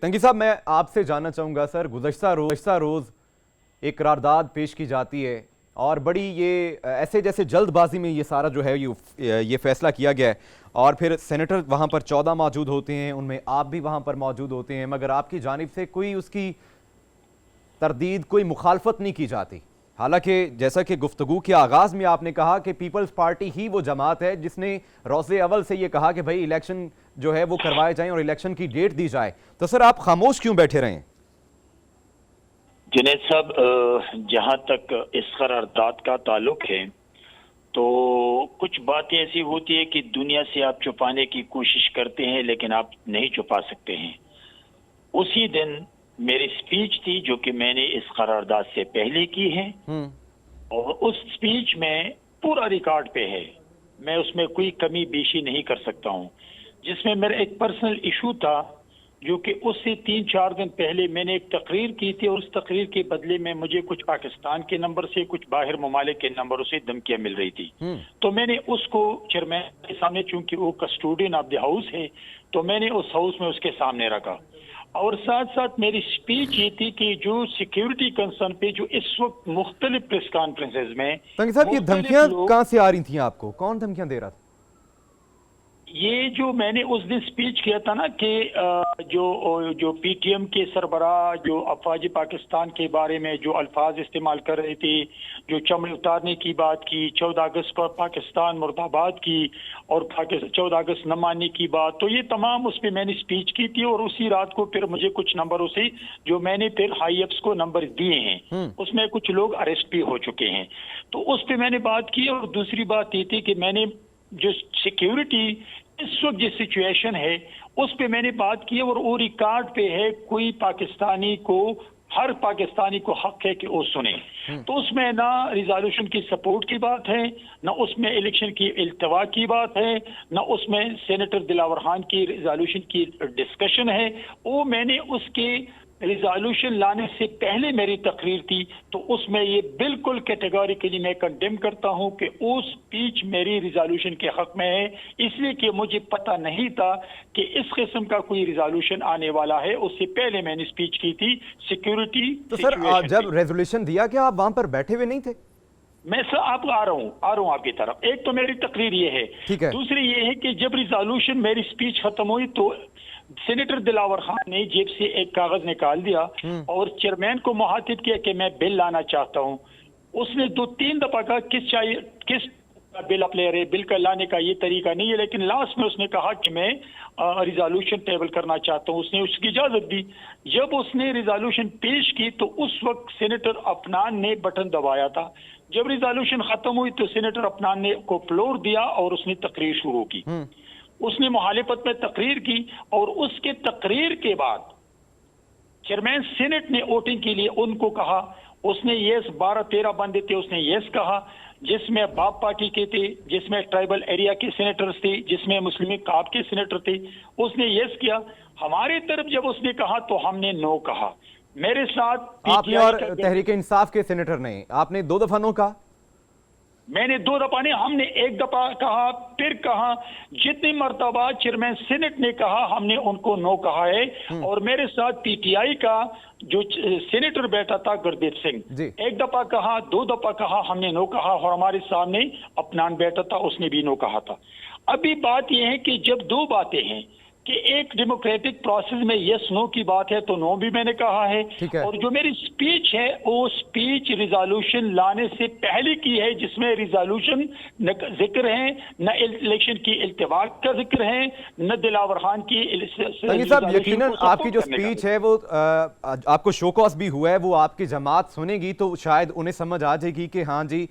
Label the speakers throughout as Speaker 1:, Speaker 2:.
Speaker 1: तंगी साहब, मैं आपसे जानना चाहूँगा सर, गुज़श्ता रोज़ एक करारदाद पेश की जाती है और बड़ी ये ऐसे जैसे जल्दबाजी में ये सारा जो है ये फैसला किया गया है और फिर सेनेटर वहाँ पर 14 मौजूद होते हैं, उनमें आप भी वहाँ पर मौजूद होते हैं, मगर आपकी जानिब से कोई उसकी तरदीद, कोई मुखालफत नहीं की जाती। हालांकि जैसा कि गुफ्तगू के आगाज़ में आपने कहा कि पीपल्स पार्टी ही वो जमात है जिसने रोज़े अव्वल से ये कहा कि भाई इलेक्शन जो है वो करवाए जाएं और इलेक्शन की डेट दी जाए, तो सर आप खामोश क्यों बैठे रहें?
Speaker 2: जुनैद साहब, जहाँ तक इस करारदाद का ताल्लुक है तो कुछ बातें ऐसी होती है कि दुनिया से आप छुपाने की कोशिश करते हैं लेकिन आप नहीं छुपा सकते हैं। उसी दिन मेरी स्पीच थी जो कि मैंने इस करारदाद से पहले की है और उस स्पीच में पूरा रिकॉर्ड पे है, मैं उसमें कोई कमी बेशी नहीं कर सकता हूँ, जिसमें मेरा एक पर्सनल इशू था जो कि उससे 3-4 दिन पहले मैंने एक तकरीर की थी और उस तकरीर के बदले में मुझे कुछ पाकिस्तान के नंबर से, कुछ बाहर ममालिक के नंबरों से धमकियां मिल रही थी। तो मैंने उसको चेयरमैन के सामने, चूंकि वो कस्टोडियन ऑफ द हाउस है, तो मैंने उस हाउस में उसके सामने रखा और साथ साथ मेरी स्पीच ये थी कि जो सिक्योरिटी कंसर्न पे जो इस वक्त मुख्तलिफ प्रेस कॉन्फ्रेंसेज में
Speaker 1: तंगी साहब, ये धमकियां कहाँ से आ रही थी आपको? कौन धमकियां दे रहा था?
Speaker 2: ये जो मैंने उस दिन स्पीच किया था ना कि जो पीटीएम के सरबराह जो अफवाज पाकिस्तान के बारे में जो अल्फाज इस्तेमाल कर रहे थे, जो चमड़े उतारने की बात की, 14 अगस्त पर पाकिस्तान मुर्दाबाद की और 14 अगस्त न मानने की बात, तो ये तमाम उस पर मैंने स्पीच की थी और उसी रात को फिर मुझे कुछ नंबरों से जो मैंने फिर हाई अप्स को नंबर दिए हैं उसमें कुछ लोग अरेस्ट भी हो चुके हैं, तो उस पर मैंने बात की। और दूसरी बात ये थी कि मैंने जो सिक्योरिटी इस वक्त जिस सिचुएशन है उस पे मैंने बात की और वो रिकॉर्ड पे है, कोई पाकिस्तानी को, हर पाकिस्तानी को हक है कि वो सुने। तो उसमें ना रिजोल्यूशन की सपोर्ट की बात है, ना उसमें इलेक्शन की इल्तवा की बात है, ना उसमें सेनेटर दिलावर खान की रिजोल्यूशन की डिस्कशन है। वो मैंने उसके रिजोल्यूशन लाने से पहले मेरी तकरीर थी, तो उसमें ये बिल्कुल कैटेगोरिकली मैं कंडेम करता हूं कि वो स्पीच मेरी रिजोल्यूशन के हक में है, इसलिए कि मुझे पता नहीं था कि इस किस्म का कोई रिजोल्यूशन आने वाला है। उससे पहले मैंने स्पीच की थी सिक्योरिटी।
Speaker 1: तो सर जब रेजोल्यूशन दिया, क्या आप वहां पर बैठे हुए नहीं थे?
Speaker 2: मैं सर आपको आ रहा हूं आपकी तरफ। एक तो मेरी तकरीर ये है, दूसरी ये है कि जब रिजोल्यूशन मेरी स्पीच खत्म हुई तो सेनेटर दिलावर खान ने जेब से एक कागज निकाल दिया और चेयरमैन को मुखातिब किया कि मैं बिल लाना चाहता हूं। उसने 2-3 दफा कहा किस बिल आप ले रहे, बिल का लाने का ये तरीका नहीं है, लेकिन लास्ट में उसने कहा कि मैं रिजोल्यूशन टेबल करना चाहता हूं। उसने उसकी इजाजत दी। जब उसने रिजोल्यूशन पेश की तो उस वक्त सेनेटर अफनान ने बटन दबाया था। जब रिजोल्यूशन खत्म हुई तो सेनेटर अफनान ने को फ्लोर दिया और उसने तकरीर शुरू की। उसने मुखालिफत में तकरीर की और उसके तकरीर के बाद चेयरमैन सीनेट ने वोटिंग के लिए उनको कहा, उसने यस 12-13 बंदे थे, उसने यस कहा, जिसमें बाप पार्टी के थे, जिसमें ट्राइबल एरिया के सेनेटर्स थे, जिसमें मुस्लिम काब के सेनेटर थे, उसने यस किया। हमारी तरफ जब उसने कहा तो हमने नो कहा। मेरे साथ
Speaker 1: आपने और तहरीक इंसाफ के सेनेटर ने, आपने 2 दफा नो कहा?
Speaker 2: मैंने 2 दफा नहीं, हमने 1 दफा कहा, फिर कहा, जितनी मर्तबा चेयरमैन सीनेट ने कहा हमने उनको नो कहा है। और मेरे साथ पीटीआई का जो सेनेटर बैठा था गुरदीप सिंह, 1 दफा कहा, 2 दफा कहा, हमने नो कहा और हमारे सामने अफनान बैठा था, उसने भी नो कहा था। अभी बात यह है कि जब 2 बातें हैं कि एक डेमोक्रेटिक प्रोसेस में यस नो की बात है तो नो भी मैंने कहा है, और जो मेरी स्पीच है वो स्पीच रिजोल्यूशन लाने से पहले की है, जिसमें रिजोल्यूशन न जिक्र है, न इलेक्शन की इल्तिवा का जिक्र है, न दिलावर खान की।
Speaker 1: साहब, यकीनन आपकी जो स्पीच है वो आपको शोकॉस भी हुआ है, वो आपकी जमात सुनेगी तो शायद उन्हें समझ आ जाएगी कि हाँ जी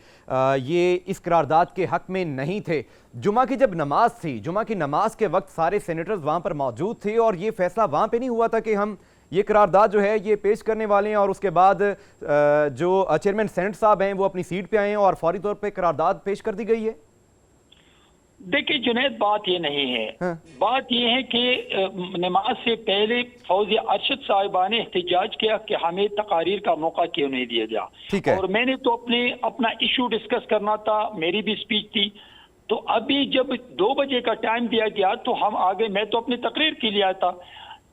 Speaker 1: ये इस करारदाद के हक में नहीं थे। जुमा की जब नमाज थी, जुमा की नमाज के वक्त सारे सेनेटर्स वहां पर मौजूद थे और ये फैसला वहां पे नहीं हुआ था कि हम ये करारदाद जो है ये पेश करने वाले हैं और उसके बाद जो चेयरमैन सेनेट साहब हैं वो अपनी सीट पे आए हैं और फौरी तौर पे करारदाद पेश कर दी गई है।
Speaker 2: देखिए जुनैद, बात ये नहीं है, बात ये है कि नमाज से पहले फौजी अरशद साहिबा ने एहतजाज किया कि हमें तकारीर का मौका क्यों नहीं दिया गया, और मैंने तो अपना इशू डिस्कस करना था, मेरी भी स्पीच थी। तो अभी जब 2 बजे का टाइम दिया गया तो हम आ गए, मैं तो अपनी तकरीर के लिए आया था।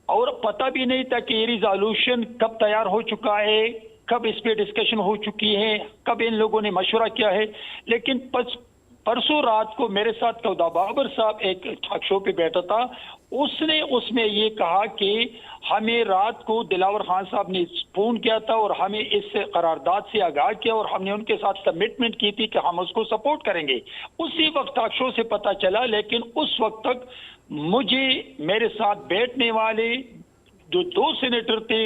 Speaker 2: اور پتہ بھی نہیں تھا کہ یہ ریزالوشن کب تیار ہو چکا ہے، کب اس پہ ڈسکشن ہو چکی ہے، کب ان لوگوں نے مشورہ کیا ہے. لیکن پرسوں رات کو میرے ساتھ کودہ بابر صاحب ایک ٹاک شو پہ بیٹھا تھا، اس نے اس میں یہ کہا کہ ہمیں رات کو دلاور خان صاحب نے فون کیا تھا اور ہمیں اس قرارداد سے آگاہ کیا اور ہم نے ان کے ساتھ کمٹمنٹ کی تھی کہ ہم اس کو سپورٹ کریں گے. اسی وقت ٹاک شو سے پتہ چلا، لیکن اس وقت تک مجھے میرے ساتھ بیٹھنے والے جو 2 سینیٹر تھے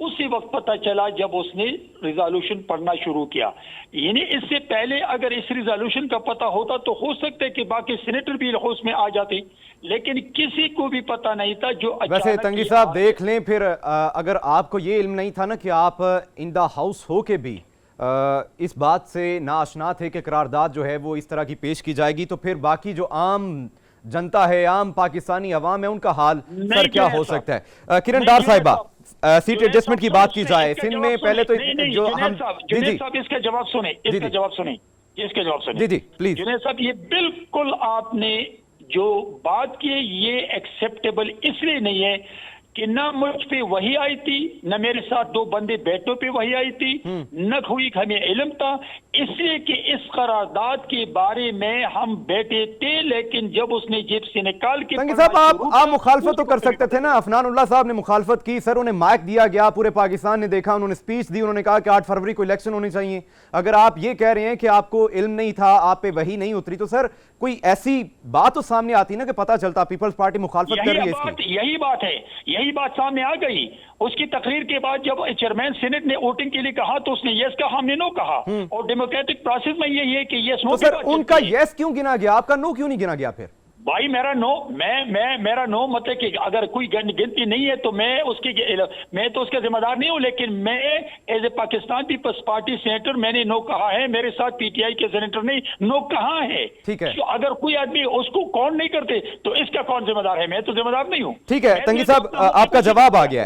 Speaker 2: اسی وقت پتہ چلا جب اس نے ریزالوشن پڑھنا شروع کیا. یعنی اس سے پہلے اگر اس ریزالوشن کا پتہ ہوتا تو ہو سکتا ہے کہ باقی سینیٹر بھی اس میں آ جاتے، لیکن کسی کو بھی پتہ نہیں تھا. جو
Speaker 1: ویسے تنگی صاحب دیکھ لیں پھر اگر آپ کو یہ علم نہیں تھا نا کہ آپ ان دا ہاؤس ہو کے بھی اس بات سے ناآشنا تھے کہ قرارداد جو ہے وہ اس طرح کی پیش کی جائے گی، تو پھر باقی جو عام جنتا ہے، عام پاکستانی عوام ہے، ان کا حال سر کیا ہو سکتا ہے؟ کرن ڈار صاحبہ، سیٹ ایڈجسٹمنٹ کی بات کی جائے سندھ میں پہلے تو جو ہم
Speaker 2: جنید صاحب اس کا جواب سنیں، اس کا جواب سنیں، اس کا جواب سنیں.
Speaker 1: جی پلیز
Speaker 2: جنید صاحب یہ بالکل آپ نے جو بات کی یہ ایکسیپٹیبل اس لیے نہیں ہے کہ نہ مجھ پہ وہی آئی تھی، نہ میرے ساتھ 2 بندے بیٹوں پہ وہی آئی تھی، نہ کوئی ہمیں علم تھا. اس لیے کہ اس قرارداد کے بارے میں ہم بیٹھے تھے، لیکن جب اس نے جیب سے نکال کے
Speaker 1: تنگی صاحب آپ مخالفت تو کر سکتے تھے نا. عفنان اللہ صاحب نے مخالفت کی، سر انہیں مائک دیا گیا، پورے پاکستان نے دیکھا، انہوں نے سپیچ دی، انہوں نے کہا کہ 8 فروری کو الیکشن ہونی چاہیے. اگر آپ یہ کہہ رہے ہیں کہ آپ کو علم نہیں تھا، آپ پہ وہی نہیں اتری، تو سر کوئی ایسی بات تو سامنے آتی نا کہ پتہ چلتا پیپلز پارٹی مخالفت کر رہی ہے اس کی.
Speaker 2: یہی بات ہے، یہی بات سامنے آ گئی. اس کی تقریر کے بعد جب چیئرمین سینٹ نے ووٹنگ کے لیے کہا تو اس نے یس کہا، ہم نے نو کہا. اور ڈیموکریٹک پروسیس میں یہی ہے کہ یس نو.
Speaker 1: تو سر ان کا یس کیوں گنا گیا، آپ کا نو کیوں نہیں گنا گیا پھر؟
Speaker 2: بھائی میرا نو، میرا نو مطلب کہ اگر کوئی گنتی نہیں ہے تو میں تو اس کا ذمہ دار نہیں ہوں، لیکن میں as a Pakistan Peoples Party senator میں نے نو کہا ہے. میرے ساتھ پی ٹی آئی کے سینیٹر نے نو کہا ہے.
Speaker 1: ٹھیک ہے،
Speaker 2: اگر کوئی آدمی اس کو کون نہیں کرتے تو اس کا کون ذمہ دار ہے؟ میں تو ذمہ دار نہیں ہوں.
Speaker 1: ٹھیک ہے تنگی صاحب، آپ کا جواب آ گیا ہے.